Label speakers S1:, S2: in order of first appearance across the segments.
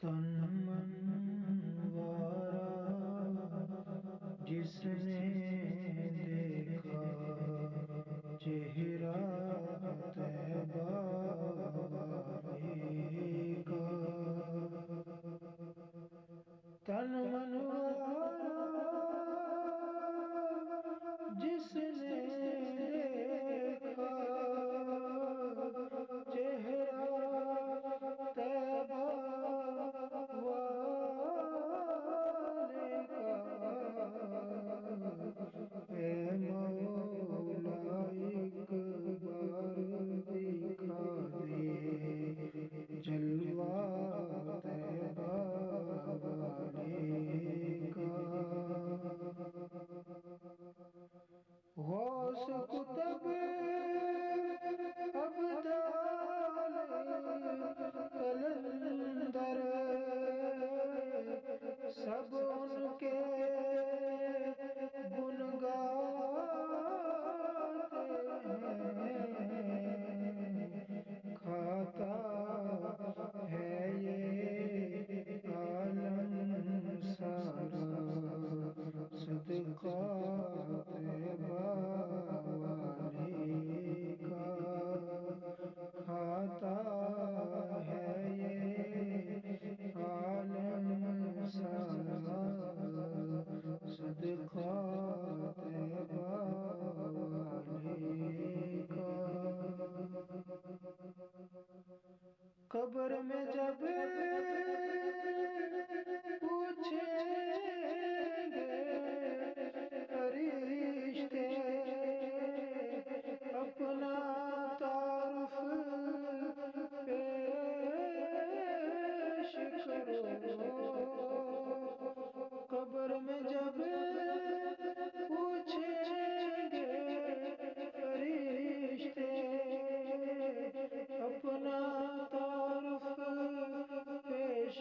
S1: تن منوارا جس نے دیکھا چہرہ طیبہ والے کا، تن منوارا جس نے دیکھا چہرہ طیبہ والے کا، اے مولا ایک بار دکھا دے جلوہ طیبہ والے کا۔ غوث کتب ابدال قلندر سب ان کے گن گاتے ہیں، کھاتا ہے یہ عالم سارا صدقہ طیبہ والے کا، کھاتا ہے یہ عالم سارا صدقہ طیبہ والے کا۔ قبر میں جب پوچھیں گے فرشتے اپنا تعارف پیش کرو، قبر میں جب پوچھیں گے فرشتے اپنا تعارف پیش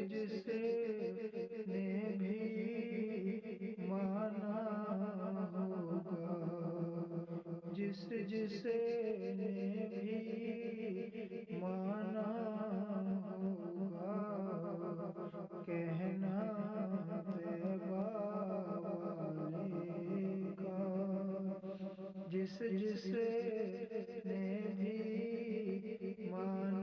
S1: جسے نے بھی مانا ہوگا، جس جسے نے بھی مانا ہوگا، کہنا طیبہ والے کا، جس جسے نے بھی مانا